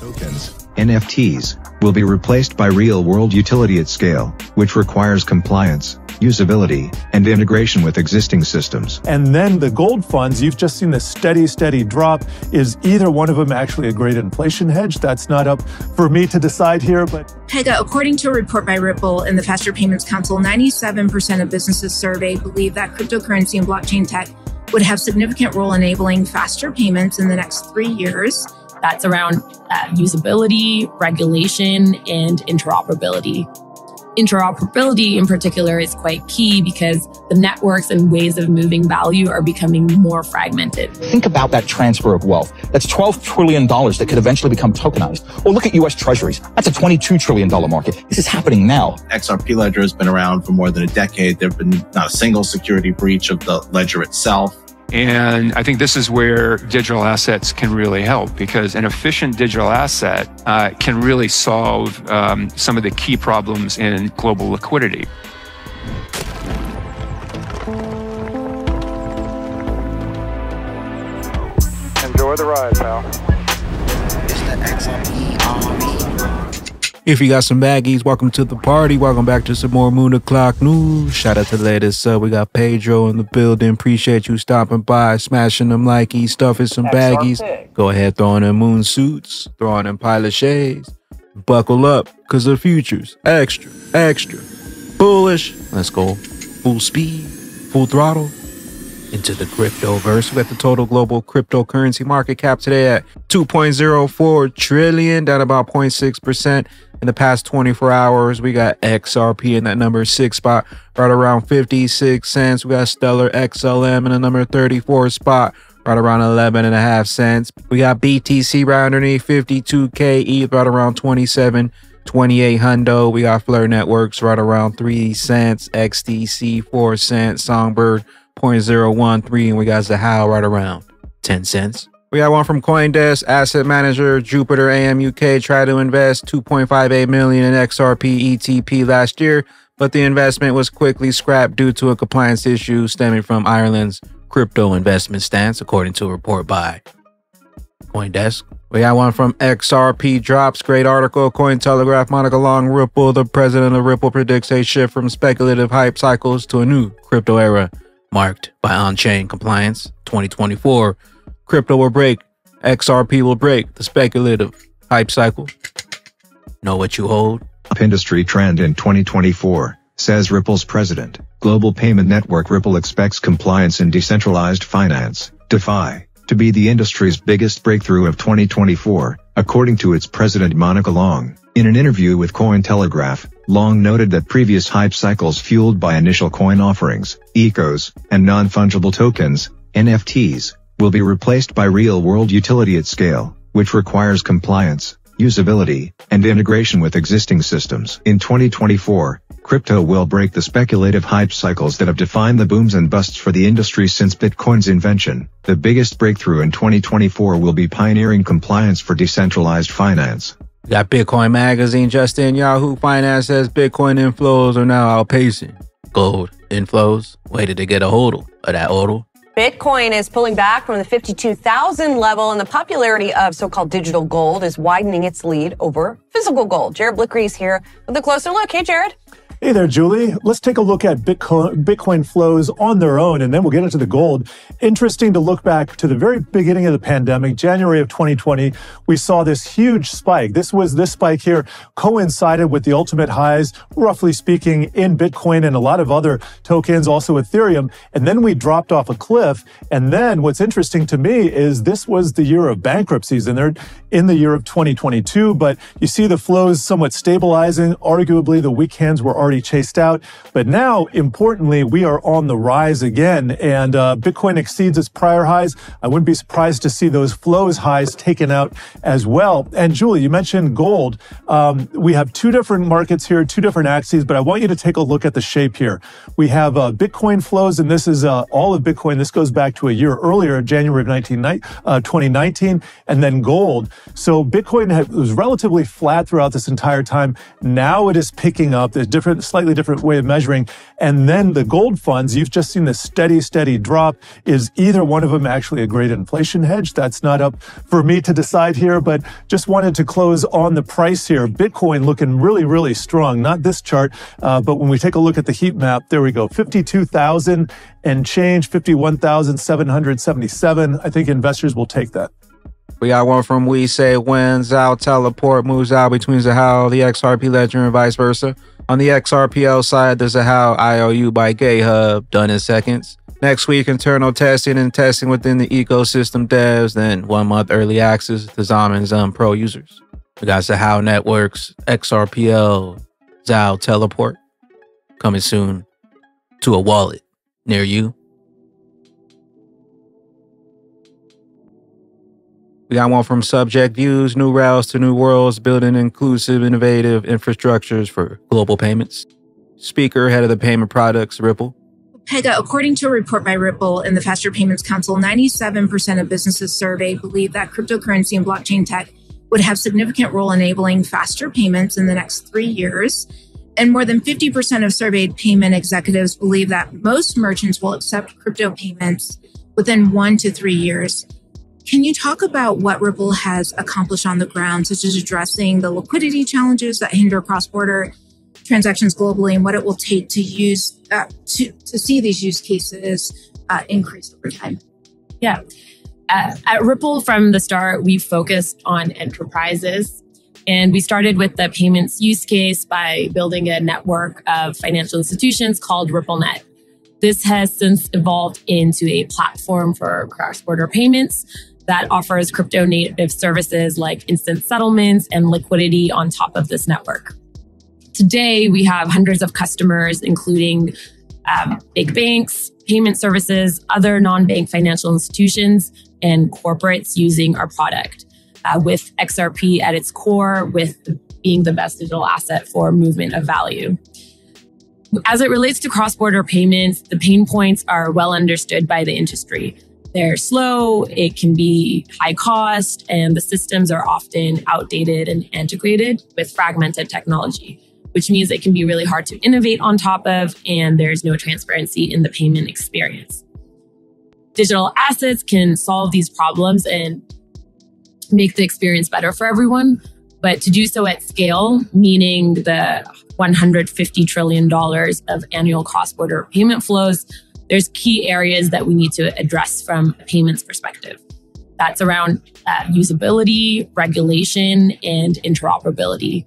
Tokens, NFTs, will be replaced by real-world utility at scale, which requires compliance, usability, and integration with existing systems. And then the gold funds, you've just seen this steady drop. Is either one of them actually a great inflation hedge? That's not up for me to decide here, but... Pega, according to a report by Ripple and the Faster Payments Council, 97% of businesses surveyed believe that cryptocurrency and blockchain tech would have significant role enabling faster payments in the next 3 years. That's around usability, regulation, and interoperability. Interoperability in particular is quite key because the networks and ways of moving value are becoming more fragmented. Think about that transfer of wealth. That's $12 trillion that could eventually become tokenized. Or look at U.S. Treasuries. That's a $22 trillion market. This is happening now. XRP Ledger has been around for more than a decade. There have been not a single security breach of the ledger itself. And I think this is where digital assets can really help, because an efficient digital asset can really solve some of the key problems in global liquidity. Enjoy the ride, pal. It's the XRP Army. If you got some baggies, welcome to the party. Welcome back to some more Moon O'Clock news. Shout out to the latest we got Pedro in the building. Appreciate you stopping by, smashing them likey, stuffing some baggies. Go ahead, throw on them moon suits, throw on them pilot shades. Buckle up, because the future's extra bullish. Let's go full speed, full throttle into the cryptoverse. We got the total global cryptocurrency market cap today at $2.04 trillion, down about 0.6%. In the past 24 hours, we got XRP in that number 6 spot, right around 56 cents. We got Stellar XLM in the number 34 spot, right around 11.5 cents. We got BTC right underneath 52K, ETH right around 27, 28 hundo. We got Fleur Networks right around 3 cents, XTC 4 cents, Songbird 0.013, and we got Zahao right around 10 cents. We got one from CoinDesk, asset manager Jupiter AM UK tried to invest $2.58 million in XRP ETP last year, but the investment was quickly scrapped due to a compliance issue stemming from Ireland's crypto investment stance, according to a report by CoinDesk. We got one from XRP Drops, great article, Cointelegraph, Monica Long, Ripple, the president of Ripple predicts a shift from speculative hype cycles to a new crypto era marked by on-chain compliance. 2024. Crypto will break, XRP will break the speculative hype cycle. Know what you hold. Industry trend in 2024, says Ripple's president. Global payment network Ripple expects compliance in decentralized finance, DeFi, to be the industry's biggest breakthrough of 2024, according to its president Monica Long. In an interview with Cointelegraph, Long noted that previous hype cycles fueled by initial coin offerings, ECOs, and non-fungible tokens, NFTs, will be replaced by real-world utility at scale, which requires compliance, usability, and integration with existing systems. In 2024, crypto will break the speculative hype cycles that have defined the booms and busts for the industry since Bitcoin's invention. The biggest breakthrough in 2024 will be pioneering compliance for decentralized finance. We got Bitcoin Magazine just in. Yahoo Finance says Bitcoin inflows are now outpacing gold inflows. Waited to get a hold of that hodl. Bitcoin is pulling back from the 52,000 level, and the popularity of so-called digital gold is widening its lead over physical gold. Jared Blickery's here with a closer look. Hey, Jared. Hey there, Julie. Let's take a look at Bitcoin flows on their own, and then we'll get into the gold. Interesting to look back to the very beginning of the pandemic, January of 2020. We saw this huge spike. This spike here coincided with the ultimate highs, roughly speaking, in Bitcoin and a lot of other tokens, also Ethereum. And then we dropped off a cliff. And then what's interesting to me is this was the year of bankruptcies, and they're in the year of 2022. But you see the flows somewhat stabilizing. Arguably, the weak hands were already chased out. But now, importantly, we are on the rise again, and Bitcoin exceeds its prior highs. I wouldn't be surprised to see those flows highs taken out as well. And Julie, you mentioned gold. We have two different markets here, two different axes, but I want you to take a look at the shape here. We have Bitcoin flows, and this is all of Bitcoin. This goes back to a year earlier, January of 2019, and then gold. So Bitcoin was relatively flat throughout this entire time. Now it is picking up. There's different slightly different way of measuring. And then the gold funds, you've just seen this steady drop. Is either one of them actually a great inflation hedge? That's not up for me to decide here, but just wanted to close on the price here. Bitcoin looking really strong. Not this chart, but when we take a look at the heat map, there we go. 52,000 and change, 51,777. I think investors will take that. We got one from We Say When Zao Teleport moves out between Zahao, the XRP ledger, and vice versa. On the XRPL side, the Zahao IOU by GitHub, done in seconds. Next week, internal testing and testing within the ecosystem devs, then 1 month early access to ZOM and ZUM Pro users. We got Zahao Networks, XRPL, Zao Teleport, coming soon to a wallet near you. We got one from Subject Views, New Rails to New Worlds, building inclusive, innovative infrastructures for global payments. Speaker, head of the payment products, Ripple. Pega, according to a report by Ripple and the Faster Payments Council, 97% of businesses surveyed believe that cryptocurrency and blockchain tech would have significant role enabling faster payments in the next 3 years. And more than 50% of surveyed payment executives believe that most merchants will accept crypto payments within 1 to 3 years. Can you talk about what Ripple has accomplished on the ground, such as addressing the liquidity challenges that hinder cross-border transactions globally, and what it will take to use to see these use cases increase over time? Yeah. At Ripple, from the start, we focused on enterprises. And we started with the payments use case by building a network of financial institutions called RippleNet. This has since evolved into a platform for cross-border payments that offers crypto native services like instant settlements and liquidity on top of this network. Today, we have hundreds of customers, including big banks, payment services, other non-bank financial institutions, and corporates using our product, with XRP at its core, with being the best digital asset for movement of value. As it relates to cross-border payments, the pain points are well understood by the industry. They're slow, it can be high cost, and the systems are often outdated and antiquated with fragmented technology, which means it can be really hard to innovate on top of, and there's no transparency in the payment experience. Digital assets can solve these problems and make the experience better for everyone, but to do so at scale, meaning the $150 trillion of annual cross-border payment flows, there's key areas that we need to address from a payments perspective. That's around usability, regulation, and interoperability.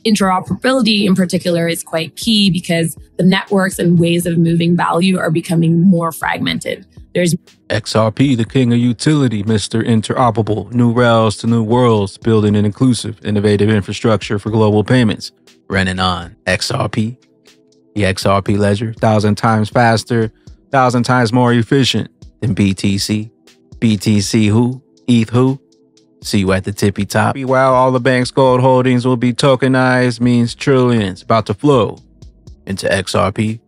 Interoperability in particular is quite key because the networks and ways of moving value are becoming more fragmented. There's XRP, the king of utility, Mr. Interoperable, new rails to new worlds, building an inclusive, innovative infrastructure for global payments. Running on XRP, the XRP ledger, 1,000 times faster, 1,000 times more efficient than BTC. BTC who? ETH who? See you at the tippy top. While all the bank's gold holdings will be tokenized, means trillions about to flow into XRP.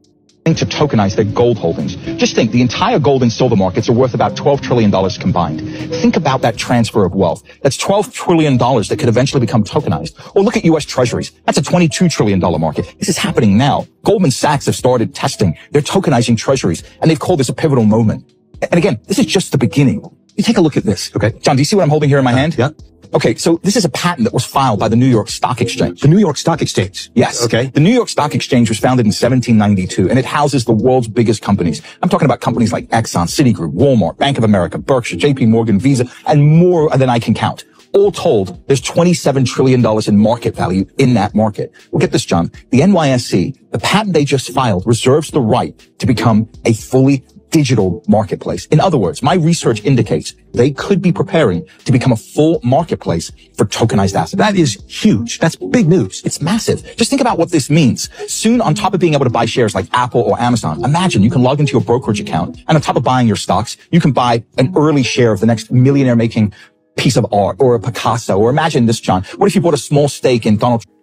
To tokenize their gold holdings. Just think, the entire gold and silver markets are worth about $12 trillion combined. Think about that transfer of wealth. That's $12 trillion that could eventually become tokenized. Or look at U.S. Treasuries. That's a $22 trillion market. This is happening now. Goldman Sachs have started testing. They're tokenizing treasuries, and they've called this a pivotal moment. And again, this is just the beginning. You take a look at this. Okay. John, do you see what I'm holding here in my hand? Yeah. Okay, so this is a patent that was filed by the New York Stock Exchange. The New York Stock Exchange? Yes. Okay. The New York Stock Exchange was founded in 1792, and it houses the world's biggest companies. I'm talking about companies like Exxon, Citigroup, Walmart, Bank of America, Berkshire, JP Morgan, Visa, and more than I can count. All told, there's $27 trillion in market value in that market. Well, get this, John. The NYSE, the patent they just filed, reserves the right to become a fully digital marketplace. In other words, my research indicates they could be preparing to become a full marketplace for tokenized assets. That is huge. That's big news. It's massive. Just think about what this means. Soon, on top of being able to buy shares like Apple or Amazon, imagine you can log into your brokerage account, and on top of buying your stocks, you can buy an early share of the next millionaire making piece of art or a Picasso. Or imagine this, John. What if you bought a small stake in Donald Trump?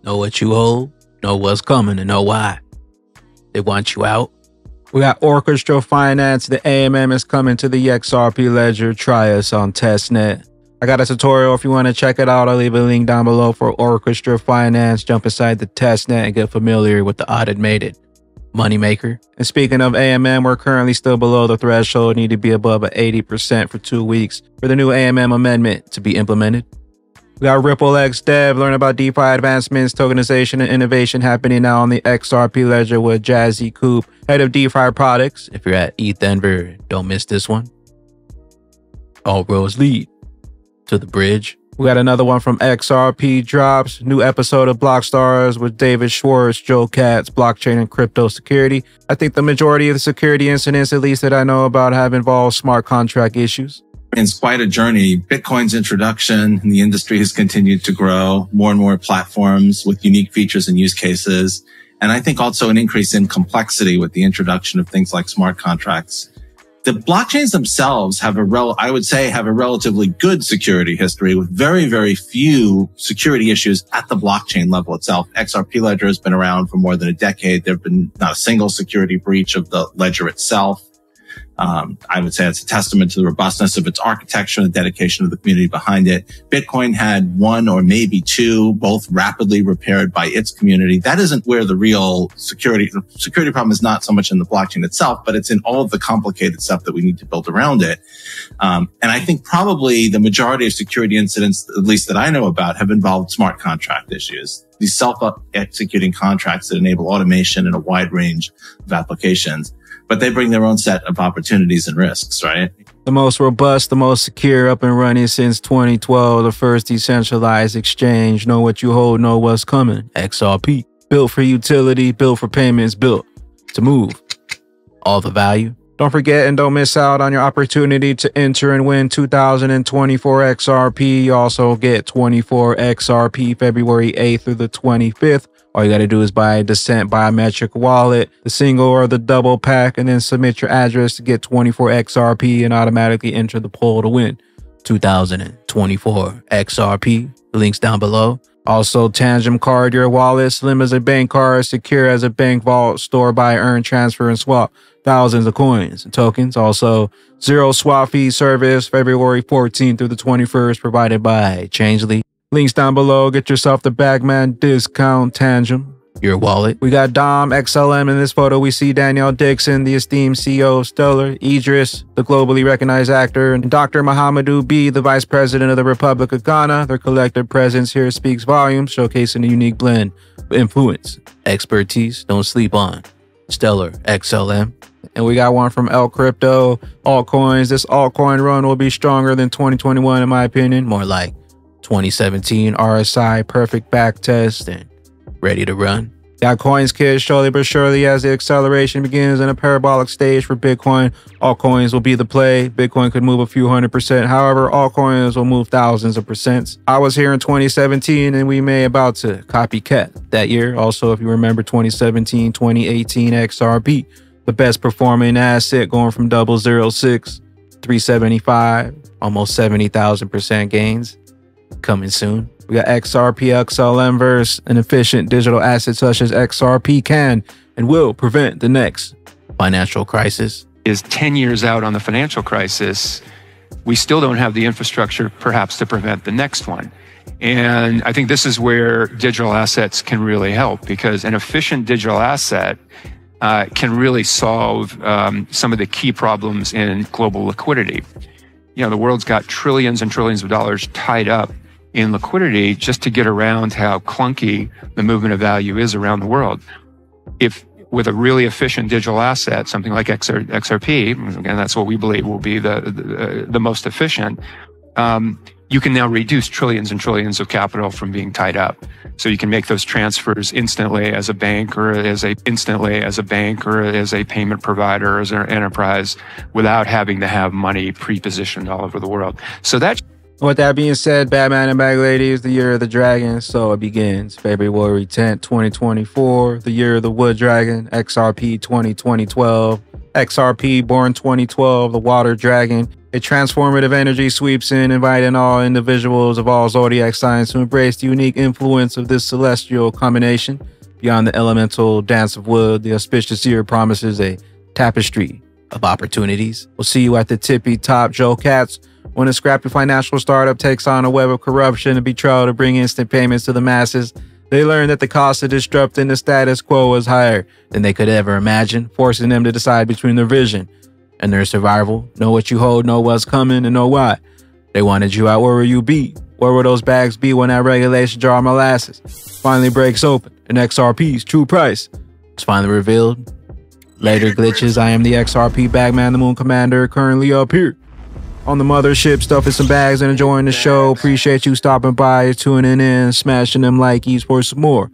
Know what you hold, know what's coming, and know why. They want you out. We got orchestral finance. The AMM is coming to the XRP ledger. Try us on testnet. I got a tutorial if you want to check it out. I'll leave a link down below for Orchestra Finance. Jump inside the testnet and get familiar with the automated moneymaker. And speaking of AMM, we're currently still below the threshold. Need to be above 80% for 2 weeks for the new AMM amendment to be implemented. We got Ripple X Dev, learn about DeFi advancements, tokenization, and innovation happening now on the XRP ledger with Jazzy Coop, head of DeFi products. If you're at ETH Denver, don't miss this one. All roads lead to the bridge. We got another one from XRP drops. New episode of Blockstars with David Schwartz, Joe Katz, blockchain and crypto security. I think the majority of the security incidents, at least that I know about, have involved smart contract issues. It's quite a journey. Bitcoin's introduction in the industry has continued to grow, more and more platforms with unique features and use cases. And I think also an increase in complexity with the introduction of things like smart contracts. The blockchains themselves have a relatively good security history with very, very few security issues at the blockchain level itself. XRP ledger has been around for more than a decade. There have been not a single security breach of the ledger itself. I would say it's a testament to the robustness of its architecture and the dedication of the community behind it. Bitcoin had one or maybe two, both rapidly repaired by its community. That isn't where the real security problem is, not so much in the blockchain itself, but it's in all of the complicated stuff that we need to build around it. And I think probably the majority of security incidents, at least that I know about, have involved smart contract issues. These self-executing contracts that enable automation in a wide range of applications. But they bring their own set of opportunities and risks, right? The most robust, the most secure, up and running since 2012, the first decentralized exchange. Know what you hold, know what's coming. XRP. Built for utility, built for payments, built to move all the value. Don't forget and don't miss out on your opportunity to enter and win 2024 XRP. You also get 24 XRP February 8th through the 25th. All you got to do is buy a DCENT biometric wallet, the single or the double pack, and then submit your address to get 24 XRP and automatically enter the poll to win 2024 XRP. The link's down below. Also, Tangem Card, your wallet, slim as a bank card, secure as a bank vault, store, buy, earn, transfer, and swap thousands of coins and tokens. Also, zero swap fee service, February 14th through the 21st, provided by Changely. Links down below. Get yourself the Bagman discount. Tangem, your wallet. We got Dom XLM in this photo. We see Danielle Dixon, the esteemed CEO of Stellar, Idris, the globally recognized actor, and Dr. Mahamadou B, the vice president of the Republic of Ghana. Their collective presence here speaks volumes, showcasing a unique blend of influence, expertise. Don't sleep on Stellar XLM. And we got one from El Crypto altcoins. This altcoin run will be stronger than 2021, in my opinion. More like 2017 RSI perfect back test and ready to run. Got coins kids slowly but surely as the acceleration begins in a parabolic stage for Bitcoin. Altcoins will be the play. Bitcoin could move a few 100%. However, altcoins will move thousands of percents. I was here in 2017 and we may about to copycat that year. Also, if you remember 2017, 2018 XRP, the best performing asset going from 0.06, 375, almost 70,000% gains. Coming soon. We got XRP XLM verse. An efficient digital asset such as XRP can and will prevent the next financial crisis. Is 10 years out on the financial crisis, we still don't have the infrastructure perhaps to prevent the next one. And I think this is where digital assets can really help, because an efficient digital asset can really solve some of the key problems in global liquidity. You know, the world's got trillions and trillions of dollars tied up in liquidity just to get around how clunky the movement of value is around the world. If with a really efficient digital asset, something like XRP, again, that's what we believe will be the most efficient, you can now reduce trillions and trillions of capital from being tied up. So you can make those transfers instantly as a bank or as a payment provider, as an enterprise, without having to have money pre-positioned all over the world. So that. With that being said, Batman and Bag Lady is the year of the dragon, so it begins February 10th, 2024, the year of the wood dragon, XRP 2012, XRP born 2012, the water dragon. A transformative energy sweeps in, inviting all individuals of all zodiac signs to embrace the unique influence of this celestial combination. Beyond the elemental dance of wood, the auspicious year promises a tapestry of opportunities. We'll see you at the tippy top. Joe Katz When a scrappy financial startup takes on a web of corruption and betrayal to bring instant payments to the masses, they learn that the cost of disrupting the status quo was higher than they could ever imagine, forcing them to decide between their vision and their survival. Know what you hold, know what's coming, and know why. They wanted you out. Where will you be? Where will those bags be when that regulation jar of molasses finally breaks open and XRP's true price is finally revealed? Later glitches, I am the XRP Bagman, the Moon Commander, currently up here on the mothership, stuffing some bags and enjoying the show. Appreciate you stopping by, tuning in, smashing them likes for some more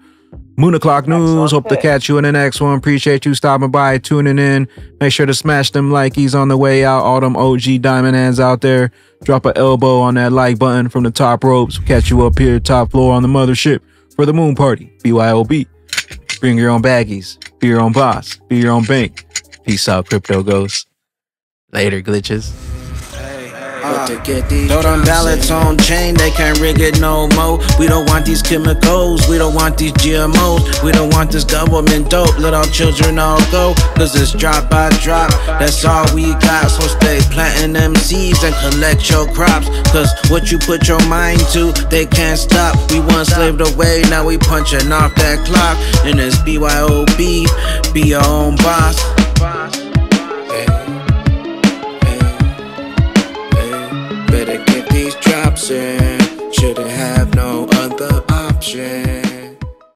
Moon O'Clock News. Hope to catch you in the next one. Appreciate you stopping by, tuning in. Make sure to smash them likes on the way out. All them OG diamond hands out there. Drop an elbow on that like button from the top ropes. Catch you up here, top floor on the mothership for the moon party. BYOB. Bring your own baggies. Be your own boss. Be your own bank. Peace out, crypto ghosts. Later, glitches. Throw them ballots on chain, they can't rig it no more. We don't want these chemicals, we don't want these GMOs. We don't want this government dope, let our children all go. Cause it's drop by drop, that's all we got. So stay planting them seeds and collect your crops. Cause what you put your mind to, they can't stop. We once slaved away, now we punching off that clock. And it's BYOB, be your own boss. Better get these drops in, shouldn't have no other option.